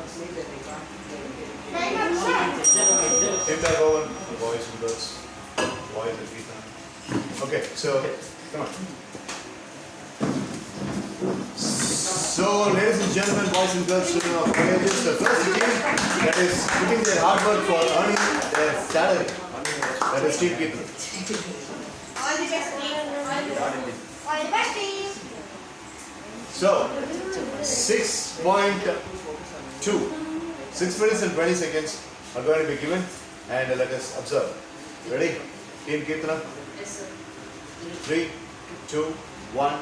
it's late that they can't get it. Entire Bhavan, boys and girls, boys and Geeta. Okay, so come on. So, ladies and gentlemen, boys and girls, children of colleges, the first team that is putting their hard work for earning their salary, that is Team Geeta. All the best, team. All the best, team. So, 6.2, 6 minutes and 20 seconds are going to be given, and let us observe. Ready? Team Kirtana? Yes, sir. 3, 2, 1.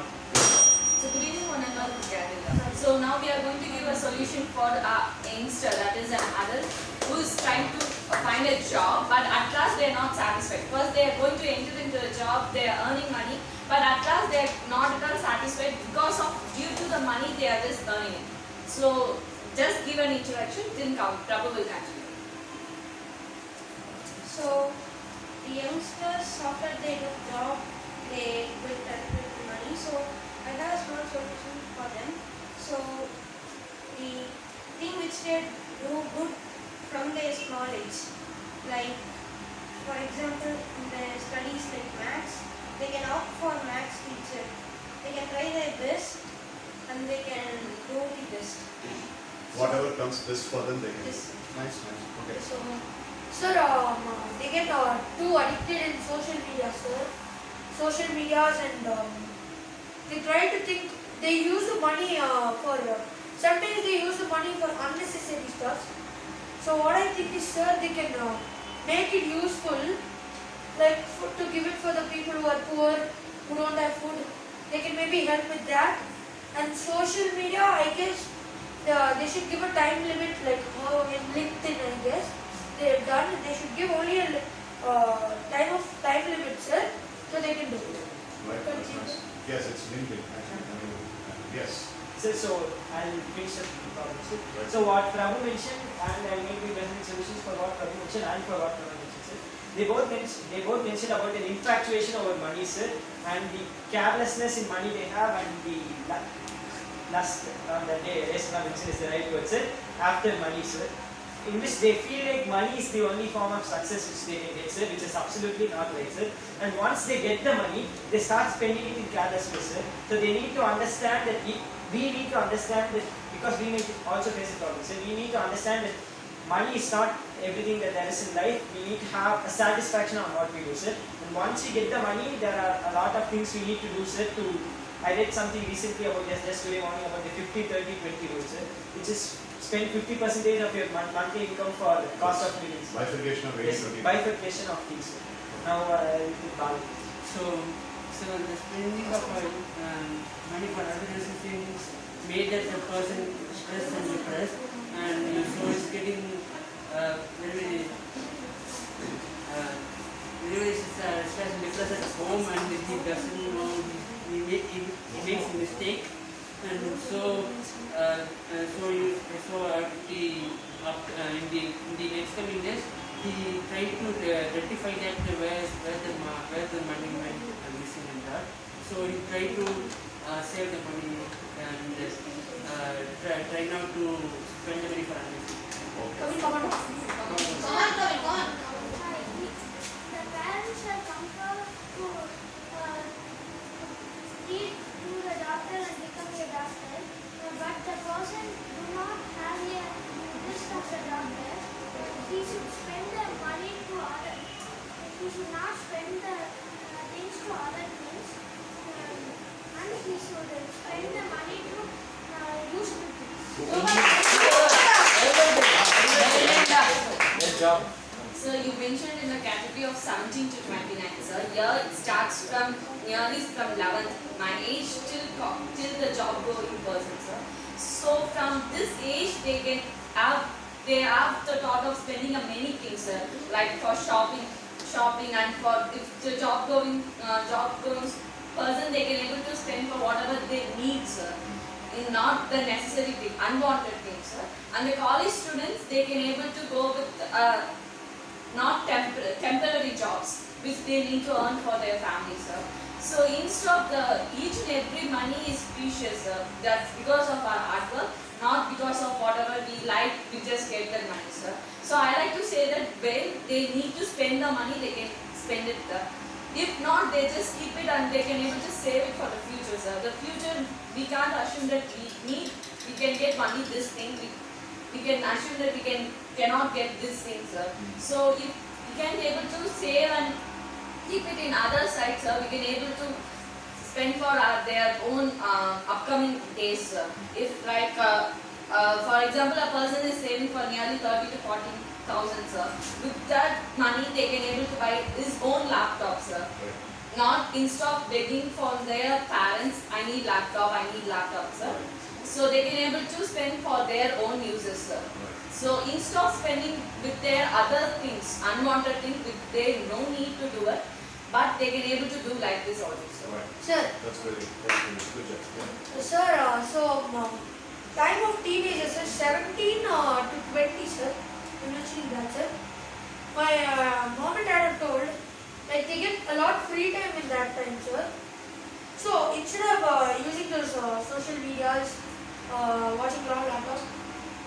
So good evening, one and all. So now we are going to give a solution for a youngster, that is an adult, who is trying to find a job, but at last they are not satisfied. First they are going to enter into a job, they are earning money, but at last they are not at all satisfied because of due to the money they are just earning it. So just give an introduction, then Prabhu will continue. So, the youngsters, after they get job, they will calculate the money. So, I have a small solution for them. So, the thing which they do good from their small age, like for example, in their studies like maths, they can opt for maths teacher. They can try their best and they can do the best. Whatever comes best for them, they can. Yes. Nice, nice. Okay. So, Sir, they get too addicted in social media, sir. Social medias and they try to think, they use the money for, sometimes they use the money for unnecessary stuff. So what I think is, sir, they can make it useful, like to give it for the people who are poor, who don't have food. They can maybe help with that. And social media, I guess, they should give a time limit, like how in LinkedIn, I guess. They have done, they should give only a time limit, sir, so they can do it. Right, that's nice. Yes, it's LinkedIn. Yes. So I'll finish up the problem. So what Prabhu mentioned, and I will be presenting solutions for what Prabhu mentioned and for what Prabhu mentioned, sir. They both mentioned about an infatuation over money, sir, and the carelessness in money they have, and the lust that they mentioned is the right word, sir, after money, sir. In which they feel like money is the only form of success which they can get, sir, which is absolutely not right, sir. And once they get the money, they start spending it in carelessness, sir. So they need to understand that we need to understand that, because we may also face a problem, sir. We need to understand that money is not everything that there is in life. We need to have a satisfaction on what we do, sir. And once we get the money, there are a lot of things we need to do, sir. I read something recently about just today morning about the 50-30-20 rule, sir, which is spend 50% of your monthly income for the cost of living. Bifurcation of 80-20. Yes, bifurcation of things. Now, So the spending of money for unnecessary things made that the person stressed and depressed, and so it's getting very stressed and depressed at home, and he doesn't know, he makes a mistake, and so in the next coming days, he tried to rectify that where the money went missing and that. So he tried to save the money and try not to spend the money for unnecessary. come on. The parents have come to to the doctor and become a doctor, but the person do not have a list of the doctor. He should spend the money to other. He should not spend the things to other things, and he should spend the money to useful things. good job. So you mentioned in the category of 17 to 29, sir. Here it starts from nearly from 11th, my age till the job going person, sir. So from this age they have the thought of spending on many things, sir, like for shopping, and for if the job going person, they can able to spend for whatever they need, sir. In not the necessary thing, unwanted things, sir. And the college students, they can able to go with not temporary jobs which they need to earn for their family, sir. So instead of each and every money is precious, sir. That's because of our hard work, not because of whatever we like to just get that money, sir. So I like to say that when they need to spend the money, they can spend it. If not, they just keep it and they can able to save it for the future, sir. The future, we can't assume that we can get money this thing. We can assume that we cannot get this thing, sir. So if we can be able to save and keep it in other sides, sir, we can able to spend for their own upcoming days, sir. If like, for example, a person is saving for nearly 30 to 40,000, sir. With that money, they can able to buy his own laptop, sir. Not instead of begging from their parents, I need laptop, sir. So they can able to spend for their own uses, sir. So instead of spending with their other things, unwanted things, which they no need to do it, but they can able to do like this also, sir. Right. Sir, That's very good job. Yeah. sir, time of teenagers is 17 to 20, sir. You mentioned that, sir. My mom and dad have told, like they get a lot free time in that time, sir. So instead of using those social medias, watching long laptops,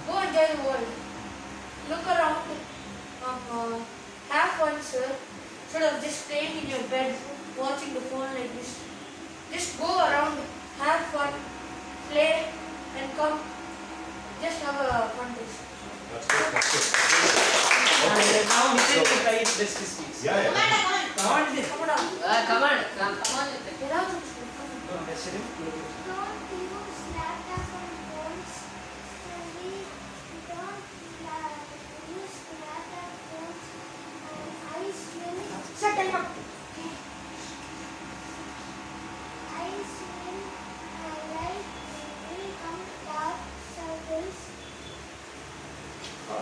go enjoy the world. Look around, have fun, sir. Instead of just staying in your bed, watching the phone like this. Just go around, have fun, play, and come. Just have a fun day. That's good. That's good. And now Nitin So- will try his best to speak. Yeah, yeah. Come on, Nitin. Come on. Come on, Nitin. Get out of this. Come on. Go on, that's it. Don't use laptops and phones. We don't use laptop phones and ice will Sir, tell me. ice will light will come dark circles. I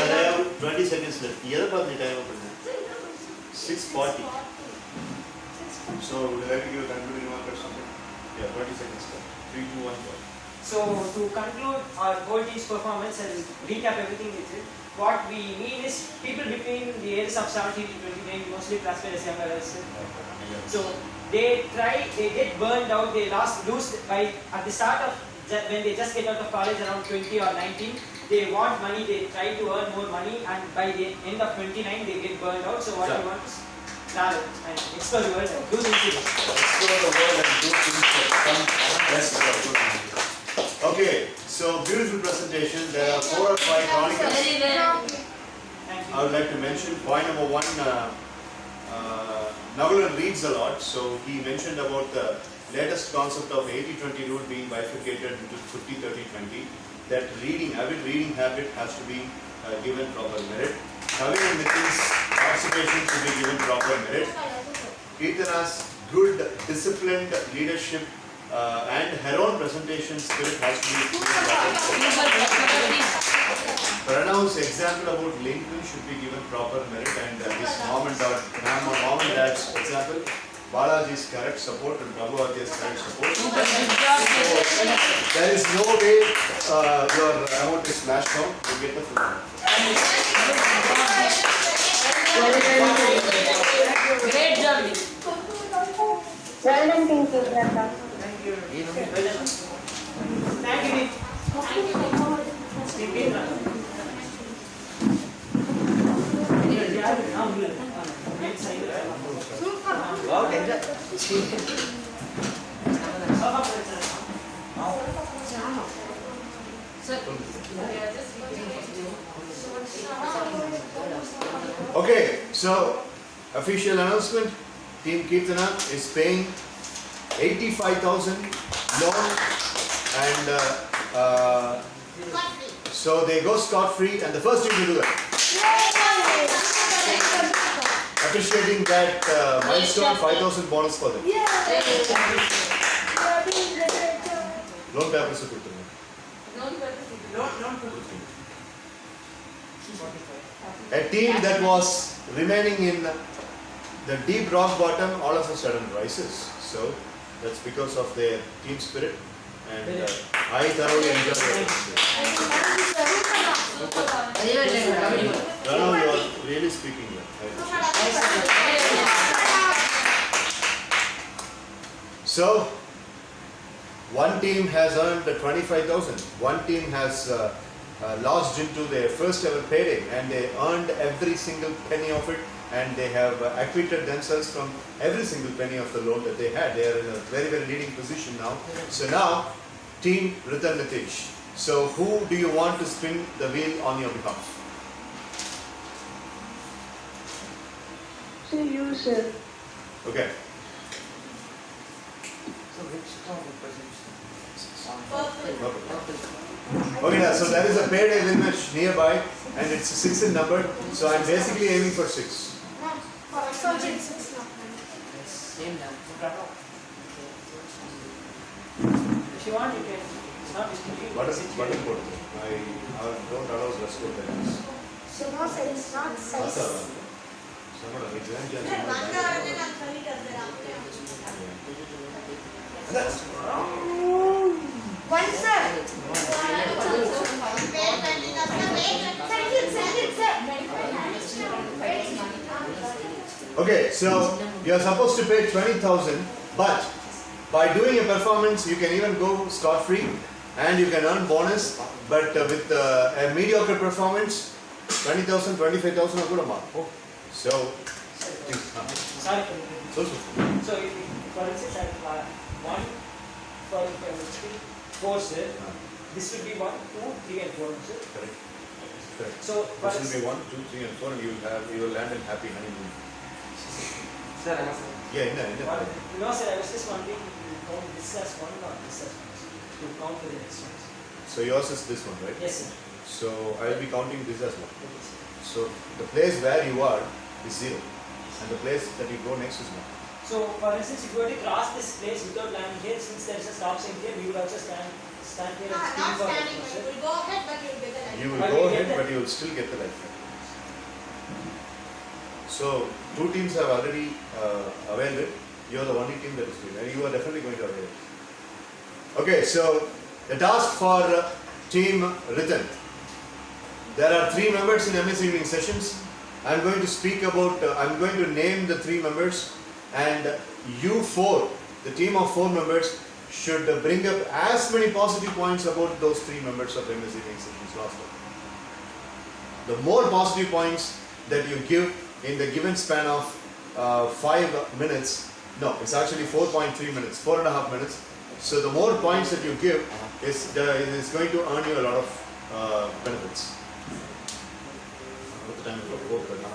have 20 seconds left. The other part of the time open. 6:40. So would you like to give a concluding remark or something? Yeah, 20 seconds left. 3, 2, 1, go. So to conclude our whole team's performance and recap everything with it, what we mean is people between the ages of 17 to 29, mostly classified as younger as. So they get burned out, lose by at the start of when they just get out of college around 20 or 19, they want money, they try to earn more money, and by the end of 29 they get burned out. So what Yeah. you want is travel and explore the world and do things. Explore the world and do things that come best for you. Okay, so beautiful presentation. There are 4 or 5 chronicles. Very well. Thank you. I would like to mention point number 1. Navalan reads a lot, so he mentioned about the latest concept of 80-20 rule being bifurcated into 50-30-20. That avid reading habit has to be given proper merit. Kavin and Nitin's participation should be given proper merit. Kirtana's good, disciplined leadership and her own presentation spirit has to be given proper merit. Pranav's example about Lincoln should be given proper merit, and his mom and dad's example, Balaji's correct support and Prabhu Adya's correct support. So, there is no way your amount is slashed down, you get the full amount. Great job. Well done, thank you, Brenda. Thank you. Thank you. Thank you. Okay, so official announcement, Team Kirtana is paying 85,000 loan, and so they go scot-free, and the first team to do that. Appreciating that milestone, 5,000 bonus for them. Loan papers are good to me. A team that was remaining in the deep rock bottom all of a sudden rises. So that's because of their team spirit, and I thoroughly enjoyed it. Pranav, is speaking well. I appreciate it. So, one team has earned 25,000. One team has lodged into their first ever payday, and they earned every single penny of it, and they have acquitted themselves from every single penny of the loan that they had. They are in a very, very leading position now. So now, team Ritan Nitish. So who do you want to spin the wheel on your behalf? So you, sir. Okay. Okay, now, so there is a payday limit nearby, and it's 6 in number. So I'm basically aiming for 6. Same now. If you want, you can. It's not restricting. What is button code? I don't allow dress code like this. So no, sir, it's not size. Someone exam One, sir. Okay, so you are supposed to pay 20,000, but by doing a performance, you can even go scot-free, and you can earn bonus. But with a mediocre performance, 20,000, 25,000 are good amount. So, please, Sorry for the so. So if, for instance, I have one for 4, sir. This will be 1, 2, 3, and 4, sir. Correct. Correct. So for This will be 1, 2, 3, and 4, and you will land in happy honeymoon. Sir, I must. Yeah, in the No, sir, I was just wondering if you count this as 1 or this as 1. To count for the next one. So yours is this one, right? Yes, sir. So I will be counting this as 1. Okay, sir. So the place where you are is 0, and the place that you go next is 1. So, for instance, if you were to cross this place without landing here, since there is a stop sign here, we would also stand here and spin for the sir. Go ahead, but you'll get the light. You will But go you ahead, get the- but you will still get the life. So 2 teams have already availed it. You are the only team that is doing it, and you are definitely going to avail it. Okay, so the task for team Ritan. There are 3 members in MS evening sessions. I'm going to speak about, I'm going to name the 3 members, and you 4, the team of 4 members, should bring up as many positive points about those 3 members of MS evening sessions last time. The more positive points that you give in the given span of 5 minutes, no, it's actually 4.3 minutes, 4.5 minutes. So the more points that you give is going to earn you a lot of benefits. What's the time for 4:30?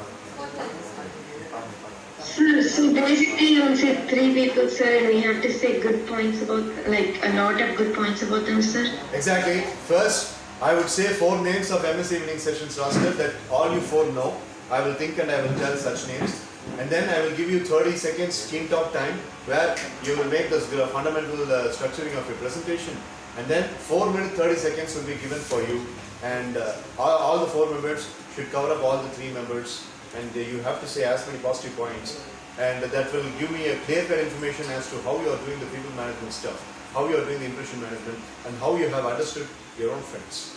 So basically you will say 3 people, sir, and we have to say good points about, like a lot of good points about them, sir. Exactly. First, I would say 4 names of MS evening sessions roster that all you 4 know. I will think and I will tell such names. And then I will give you 30 seconds team talk time where you will make this fundamental structuring of your presentation. And then 4 minutes 30 seconds will be given for you. And all the 4 members should cover up all the 3 members. And you have to say as many positive points. And that will give me a clear-cut information as to how you are doing the people management stuff, how you are doing the impression management, and how you have understood your own friends.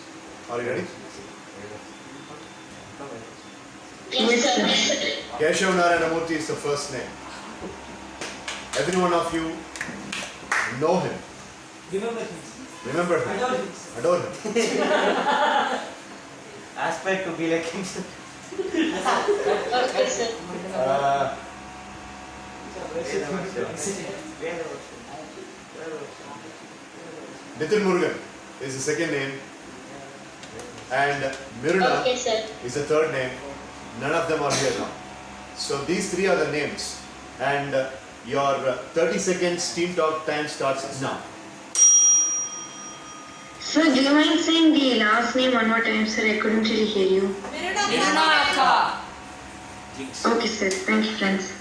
Are you ready? Yes, sir. Keshav Narayanamurthy is the first name. Every one of you know him. Remember him. Remember him. Adore him. Adore him. Aspire to be like him. Okay, sir. Nitin Murugan is the second name. And Miruna Okay, sir. is the third name. None of them are here now. So these 3 are the names. And your 30 seconds team talk time starts now. Sir, do you mind saying the last name one more time, sir? I couldn't really hear you. Okay, sir. Thank you, friends.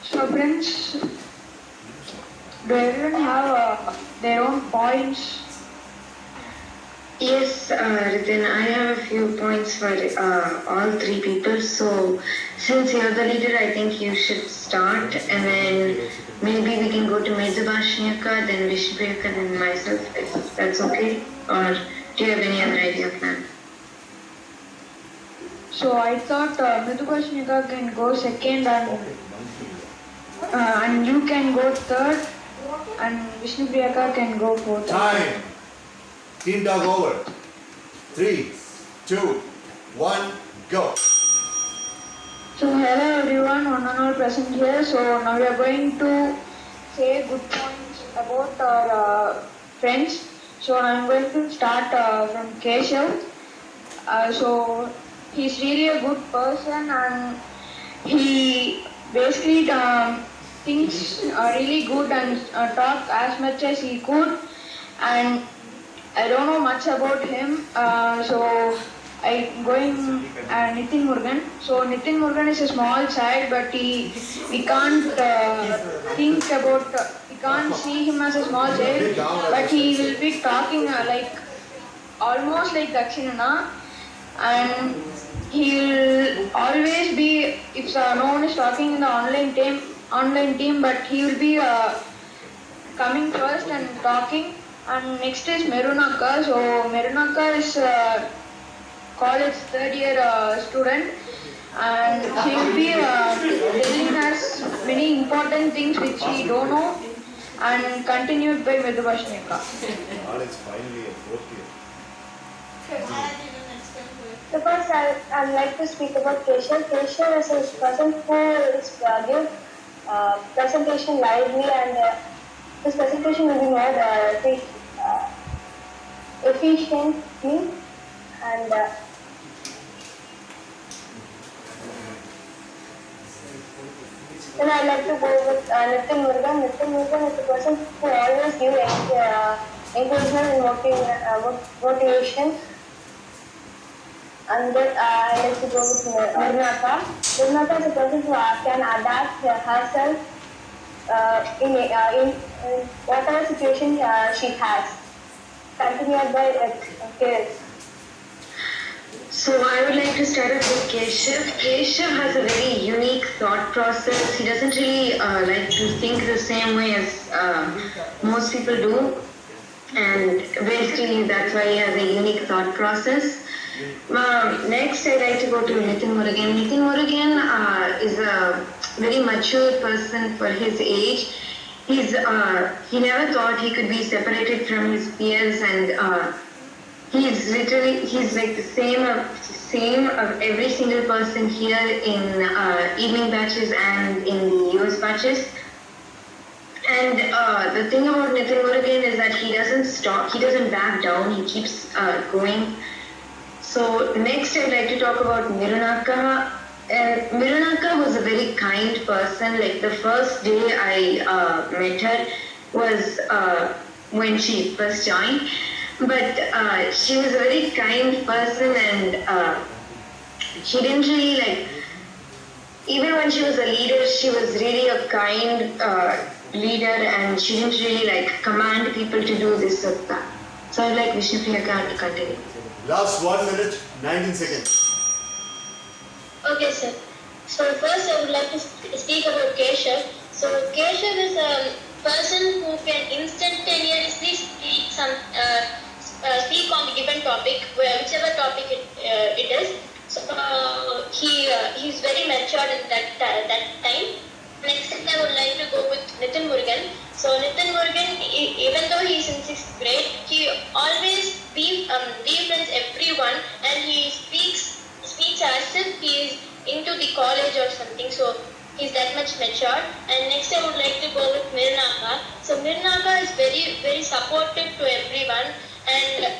So friends, do everyone have their own points? Yes, Ritin, I have a few points for all 3 people. So, since you're the leader, I think you should start, and then maybe we can go to Mezabashnyaka, then Vishnupriyaka, then myself, if that's okay. Or do you have any other idea plan? So I thought Mridubhashnika can go second and you can go third and Vishnu Priyaka can go fourth. Time. Team dog over. 3, 2, 1, go. So hello everyone, one and all present here. So now we are going to say good points about our friends. So I am going to start from Keshav. So he's really a good person and he basically thinks really good and talk as much as he could. And I don't know much about him. So I'm going Nitin Murugan. So Nitin Murugan is a small child, but we can't think about, we can't see him as a small child, but he will be talking like almost like Dakshinana, and he will always be, if no one is talking in the online team, but he will be coming first and talking. And next is Merunaka. So Merunaka is college third year student, and she will be telling us many important things which we don't know, and continued by Mridubhashnika. All is finally a 4th year. So first I'd like to speak about Keshav. Keshav is a person who is give presentation lively, and his presentation will be more efficiently, and then I'd like to go with Nitin Murugan. Nitin Murugan is a person who always gives encouragement and motivation. And then I'd like to go with Nirnaka. Nirnaka is a person who can adapt herself in whatever situation she has. Continued by Kiran. So I would like to start off with Keshav. Keshav has a very unique thought process. He doesn't really like to think the same way as most people do, and basically that's why he has a unique thought process. Next, I'd like to go to Nitin Murugan. Nitin Murugan is a very mature person for his age. He never thought he could be separated from his peers, and he's like the same of every single person here in evening batches and in the US batches. And the thing about Nitin Murugan is that he doesn't stop, he doesn't back down, he keeps going. So next I'd like to talk about Mirunaka. Mirunaka was a very kind person. Like the first day I met her was when she first joined. But she was a very kind person, and she didn't really like, even when she was a leader, she was really a kind leader, and she didn't really like command people to do this or that. So I'd like Vishnu Priyaka to continue. Last 1 minute, 19 seconds. Okay, sir. So first I would like to speak about Keshav. So Keshav is a person who can instantaneously speak on the given topic, whichever topic it is. So he's very matured in that time. Next, I would like to go with Nitin Murugan. So Nitin Murugan, even though he is in 6th grade, he always befriends everyone, and he speaks as if he is into the college or something. So he's that much matured. And next, I would like to go with Mirnaka. So Mirnaka is very, very supportive to everyone, and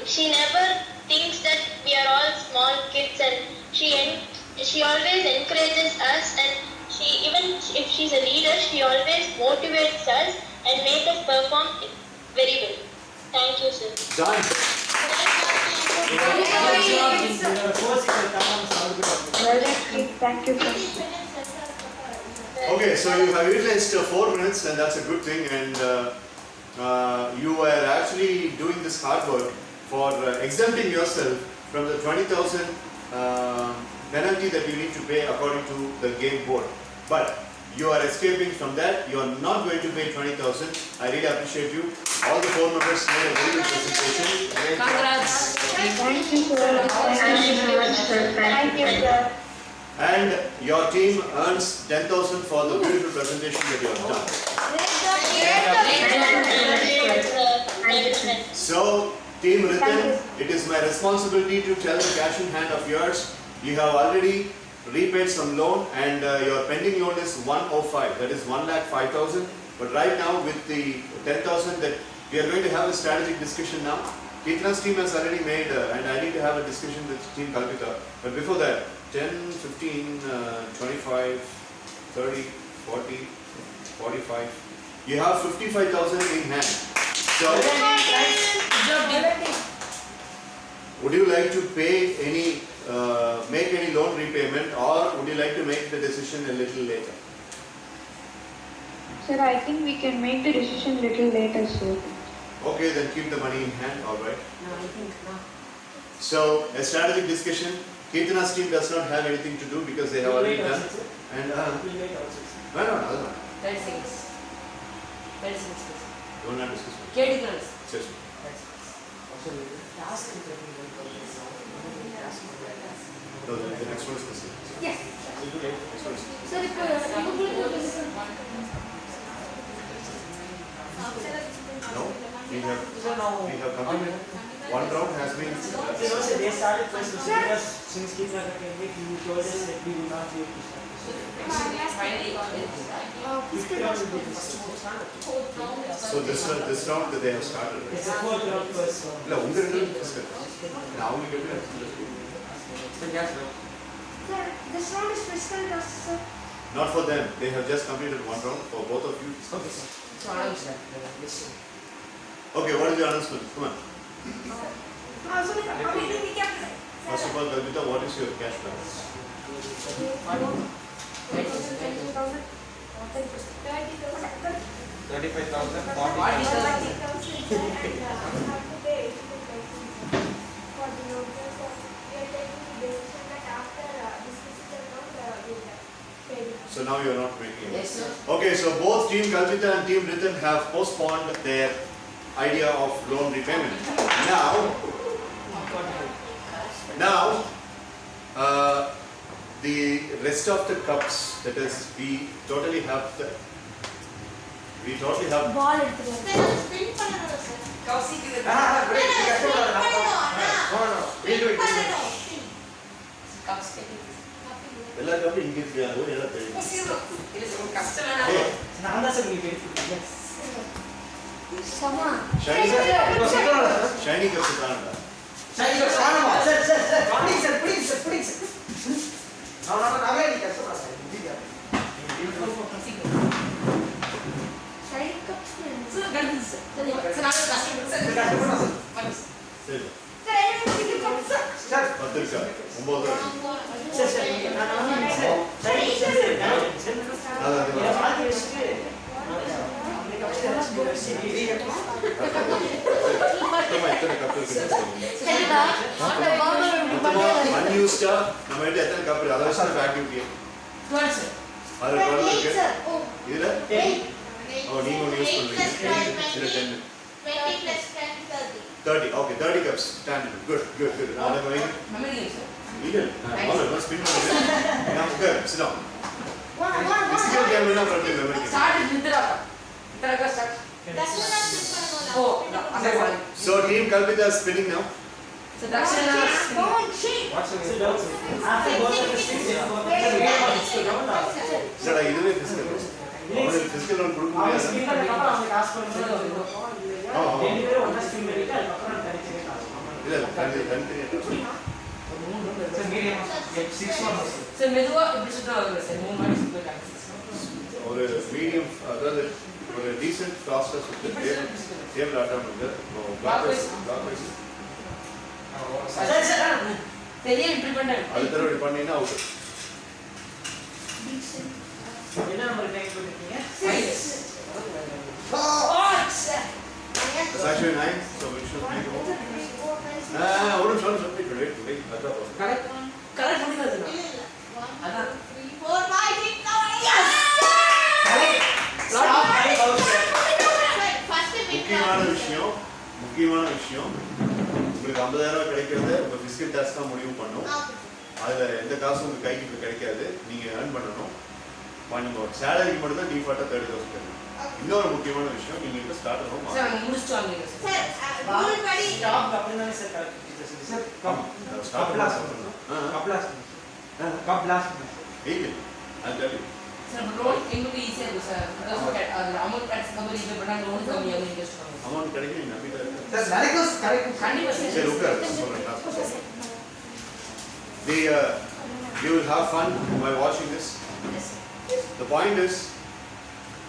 she never thinks that we are all small kids, and she always encourages us, and she, even if she's a leader, she always motivates us and makes us perform very well. Thank you, sir. Done. Thank you. Okay, so you have utilized 4 minutes, and that's a good thing. And you are actually doing this hard work for exempting yourself from the 20,000 penalty that you need to pay according to the game board. But you are escaping from that. You are not going to pay 20,000. I really appreciate you. All the 4 members made a very good presentation. Congrats. Thank you so much. Thank you so much. sir. Thank you, sir. And your team earns 10,000 for the beautiful presentation that you have done. So, Team Ritin, it is my responsibility to tell the cash in hand of yours. You have already repaid some loan and your pending loan is 105, that is 1,05,000. But right now with the 10,000 that we are going to have a strategic discussion now. Keetana's team has already made and I need to have a discussion with Team Kalpita. But before that, 10, 15, 25, 30, 40, 45. You have 55,000 in hand. So, would you like to pay any, make any loan repayment, or would you like to make the decision a little later? Sir, I think we can make the decision little later, sir. Okay, then keep the money in hand, all right. No, I think no. So, a strategic discussion. Keetana's team does not have anything to do because they have already done. And We'll wait also, sir. no, no. 30 seconds. 30 seconds. Don't have discuss. கேட்டுக்கிறேன். Yes. No, the next one is the same. Yes. Next one is Sir, no. We have completed. One round has been. So, no, sir, they started first, so because since Keetana came in, you told us that we will not be able to start. So this round that they have started. Right? It's the fourth round first. No, now we get it. So yes, no. Sir, this round is fiscal test, sir. Not for them. They have just completed one round. For both of you. Okay, sir. So, listen. Okay, what is your announcement? Come on. Sir, First of all, Kalpita, what is your cash balance? 35,000. So now you are not making it. Yes, sir. Okay, so both Team Kalpita and Team Ritin have postponed their idea of loan repayment. Now, the rest of the cups, that is, we totally have ball எடுத்துட்டு கௌசிக்கு எல்லா கப்பும் இங்க இருக்கு எல்லாம் தெரியும். இது கஷ்டம் Hey, நான் தான் சார் உங்களுக்கு பேசிக்கிறேன். சமா shiny cups தானடா. Sir, please, sir. Shine cups sir கண்டிப்பா சார் நான் கஷ்டம் சார் சரி. சார் 10 இருக்கா? 9 இருக்கா? சார், நான் வந்து சார், அதான் இதை மாற்றி வச்சுட்டு, அந்த கப்ஸை வச்சு மொத்தமா எத்தனை கப் இருக்குன்னு சொல்லுங்க. சரிடா அந்த பால் இப்படி மொத்தமா பண்ணி unused-ஆ நம்ம கிட்ட எத்தனை கப் இருக்கு? அதை வச்சு ஆக்டிவிட்டி. 12 சார் அதுல 12 இருக்கு. சார் ஓ இதுல நீங்க ஒன்று யூஸ் பண்றீங்க. இதுல 10. 20 plus 10, 30. 30. Okay, 30 cups. Standard. Good. நான் அதை வைங்க. மெமரி சார் இல்ல. நான் ஸ்பின் பண்ணுறேன். நான் உட்கார். Sit down. Physical game என்ன பண்ணுறது memory game. ஸ்டார்ட் நித்ரா நித்ரா ஸ்டார்ட் ஓ அந்த பால் So team Kalpita is spinning now. So Dakshana after both of the sticks, we have round off. இல்லடா இதுவே physical. அவங்களுக்கு physical ஒன்று கொடுக்க அவங்க முடியாது. ஸ்பின் பண்ணதுக்கப்புறம் அவங்க காசு பண்ணுறது ரெண்டு பேரும் ஒன்றா ஸ்பின் பண்ணிட்டு அதுக்கப்புறம் தனித்தனி காசு இல்ல தனித்தனியா. சார் மீடியம் 6 months சார் மெதுவா இப்படி சுத்துறாங்க சார் மூணு மாதிரி சுத்துறாங்க ஒரு மீடியம் அதாவது ஒரு டீசன்ட் ஃபாஸ்டா சுத்து டேபிள் ஆட்டம் இருக்கு. பிளாக் வைஸ் சார் பெரிய இப்படி பண்ணேன் அது தடவை பண்ணீங்கன்னா அவுட். என்ன நம்பர் டைப் பண்ணிருக்கீங்க? It's actually 9, so we should make it. ஒரு நிமிஷம் wait. அதான் கரெக்ட் பண்ணிடுறது அதான் 3, 4, 5, 6, 7, 8. First முக்கியமான விஷயம் உங்களுக்கு 50,000 கிடைக்கிறது உங்க பிஸ்கட் டாஸ்க் தான் முடிவு பண்ணும். அதில் எந்த காசும் உங்கள் கைக்கு இப்போ கிடைக்காது. நீங்கள் ஏர்ன் பண்ணணும். பண்ணுங்க. சேலரிக்கு மட்டும் தான் டிஃபால்ட்டாக 30,000 தருவீங்க. இன்னொரு முக்கியமான விஷயம், நீங்கள் இப்போ ஸ்டார்ட் ஆகும் சார் அவங்க முடிச்சுட்டு வாங்க சார். ஸ்டாப் அப்படினாலே சார் கரெக்ட் சார். ஸ்டார்ட் இல்லை அது தள்ளி சார் லோன் எங்களுக்கு ஈஸியாக இருக்கும் சார். அது அமௌண்ட் டேக்ஸ் கம்பெனி இது பண்ணால் லோன் கம்மியாகும் இன்ட்ரெஸ்ட் கம்மி. அமௌண்ட் கிடைக்கும் நம்பிக்கை சார் நடக்கும் கண்டிப்பாக சார். சரி உட்காரு சொல்கிறேன். You will have fun by watching this. The point is,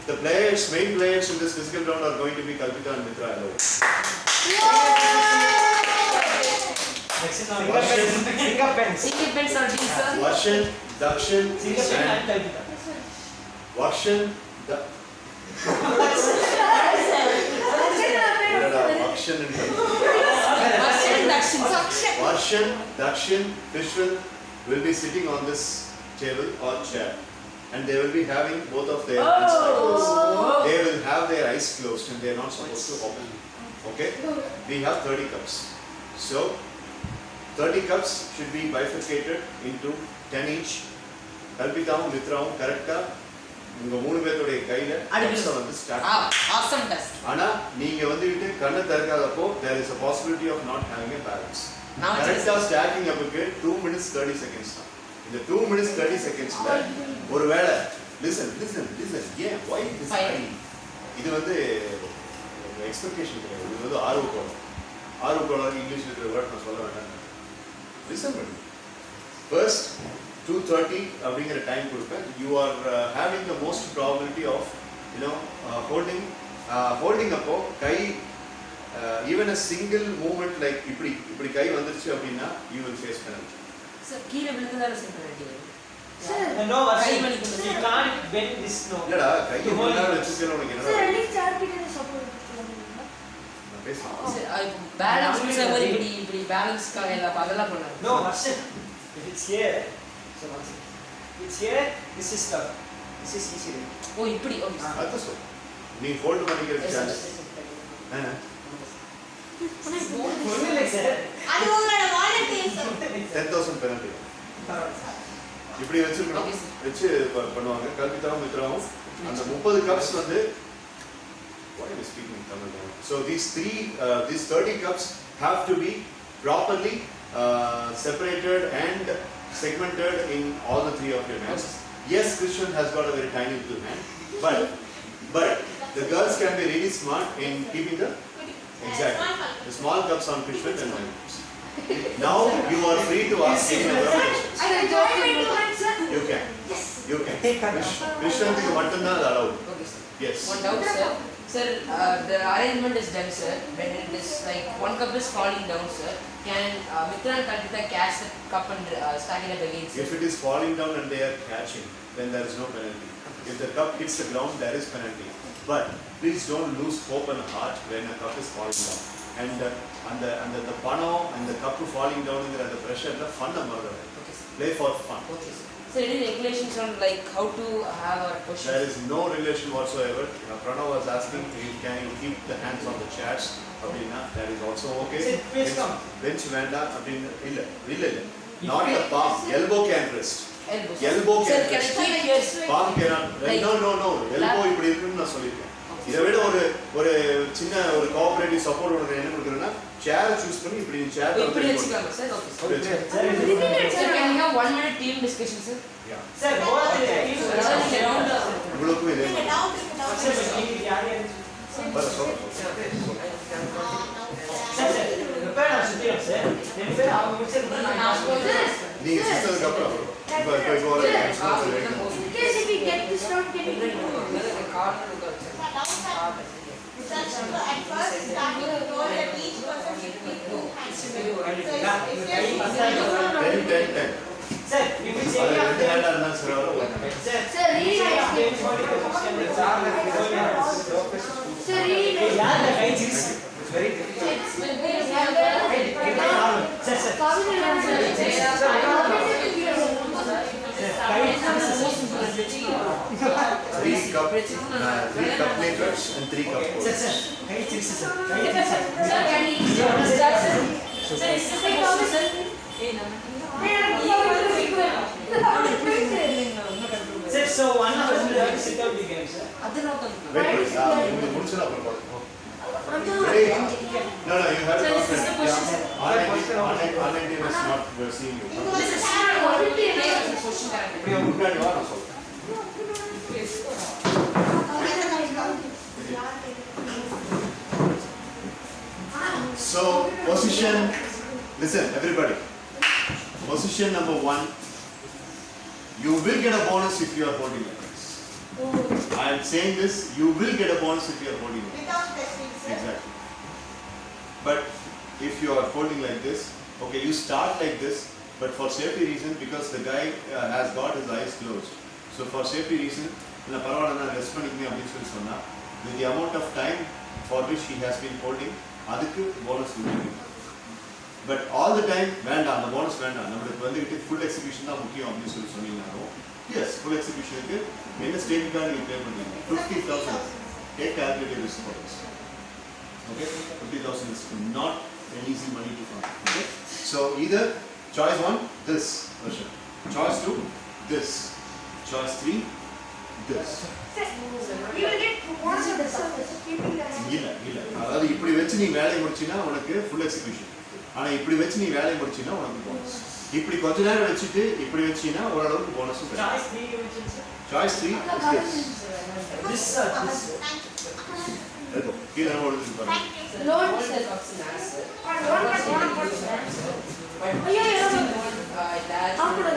the main players in this physical round are going to be Kalpita and Mitra alone. Fingerprints are these, sir. Varshan, Dakshin, and Kalpita. Varshan, Varshan, Dakshin, Vishwan will be sitting on this table or chair, and they will be having both of their hands like this. They will have their eyes closed and they are not supposed to open. Okay? We have 30 cups. So 30 cups should be bifurcated into 10 each. Kalpitaum, Mitraum, correcta. உங்க மூணு பேருடைய கையில அடிச்சு வந்து start. Awesome test. ஆனா நீங்க வந்துட்டு கண்ணை திறக்காதப்போ there is a possibility of not having a balance. கரெக்டா ஸ்டாக்கிங் அப்புக்கு 2 minutes 30 seconds தான். இந்த 2 minutes 30 secondsல ஒருவேளை listen yeah why this time இது வந்து எக்ஸ்பெக்டேஷன் கிடையாது. இது வந்து ஆர்வக்கோளாறு இங்கிலீஷ்ல இருக்கிற வேர்ட் நான் சொல்ல வேண்டாம். லிசன் பண்ணு. ஃபர்ஸ்ட் 2:30 அப்படிங்கிற டைம் கொடுப்பேன். You are having the most probability of holding அப்போ கை even a single movement like இப்படி கை வந்துருச்சு அப்படின்னா you will face penalty. Sir கீழே விழுந்ததால சார் பெனல்டி வரும். No, you can't bend this no. இல்லடா கை மேல வச்சிருக்கேன் உனக்கு என்னடா? சார் அட்லீஸ்ட் சார் கிட்ட சப்போர்ட் பண்ணுவீங்களா? நான் பேசுறேன். சார் பேலன்ஸ் சார் இப்படி பேலன்ஸ்க்காக எல்லாம் அதெல்லாம் பண்ணாரு. No, Varshan. If it's here, so once it's here, this is tough. This is easy. ஓ இப்படி ஓகே சார். அது சொல். நீ ஹோல்ட் பண்ணிக்கிறது சான்ஸ். ஒண்ணு இல்ல சார். அது உங்களோட வாலண்டியர் சார். 10,000 பெனல்டி. இப்படி வச்சிருக்கணும். வச்சு பண்ணுவாங்க. கல்பிதாவும் மித்ராவும் அந்த 30 கப்ஸ் வந்து what are you speaking Tamil? So these 30 cups have to be properly separated and segmented in all the three of your hands. Yes, Krishnan has got a very tiny little hand, but the girls can be really smart in keeping the small cups on Krishnan and my cups. Now you are free to ask any other questions. You can. Krishnan is allowed. Okay sir. Yes. One doubt sir. Sir, the arrangement is done sir. When it is like one cup is falling down sir, can Mitra and Kalpita catch the cup and stack it up again sir? If it is falling down and they are catching, then there is no penalty. If the cup hits the ground, there is penalty. But please don't lose hope and heart when a cup is falling down. And the pano and the cup falling down in the pressure, the fun among play for fun. Okay sir. So any regulations on like how to have our position? There is no relation whatsoever. Pranav was asking, can you keep the hands on the chairs? That is also okay. Bench vanda, illa. Not the palm. Elbow can rest. Elbow can sir, can I rest. keep here? Palm cannot. Like, No. Elbow இப்படி இருக்குன்னு நான் சொல்லிருக்கேன். இதை விட ஒரு சின்ன ஒரு cooperative support உனக்கு என்ன கொடுக்குறேன்னா சேர் சூஸ் பண்ணி இப்படி சேர் இப்படி வச்சுக்கலாம் sir. Okay sir. Sir, can we have 1 minute team discussion sir? Yeah. Sir, உங்களுக்கும் இதே நீங்க டவுட் இருக்கு பர சொல்லுங்க. நீங்க சிஸ்டருக்கு அப்புறம் இப்போ வர Because if we get this round, can we get At first, starting to know that each person should be 2 hands. So if you're 10. Sir, if you say அது ரெண்டு ஹேண்டா இருந்தாலும் சரி வரும். sir, Sir, really nice. Sir, really nice. yeah, the guy is very difficult. Sir, Three cup makers and 3 cup holders. sir, Sir, can we start sir? Sir, is this a sir? Hey, sit out the game, sir. Wait, you முடிச்சா அப்புறம் பாருங்க. Hey, no, you have to concentrate. Online team is not seeing you. இப்படி முன்னாடி வா நான் சொல்றேன். So, position, listen everybody. Position number 1, you will get a bonus if you are holding like this. I am saying this, you will get a bonus if you are holding like this. Exactly. But if you are holding like this, okay, you start like this, but for safety reason, because the guy has got his eyes closed. So for safety reason, na paravaala na rest panikme appdi solli sonna, with the amount of time for which he has been holding, adukku bonus will be given. But all the time வேண்டாம், அந்த bonus வேண்டாம், நமக்கு வந்துட்டு full execution தான் முக்கியம் அப்படி சொல்லி சொன்னீங்கனாலும், yes, full execution க்கு என்ன ஸ்டேட் கார்டு நீங்க பே பண்ணுவீங்க? 50,000. Take calculated risk for this. Okay, 50,000 is not an easy money to find. Okay, so either choice 1, this version, choice 2, this, choice 3, this. You will get bonus of the surface. இல்ல அதாவது இப்படி வச்சு நீ வேலையை முடிச்சினா உனக்கு full execution. ஆனா இப்படி வச்சு நீ வேலையை முடிச்சினா உனக்கு போனஸ். இப்படி கொஞ்ச நேரம் வச்சிட்டு இப்படி வச்சினா ஓரளவுக்கு போனஸ் கிடைக்கும். Choice 3 you mentioned, sir. Choice 3 is this. This. Let's go. கீழ நம்ம எடுத்து பாருங்க. Loan All sir. the options are, sir. Loan. But ஐயோ, that how could I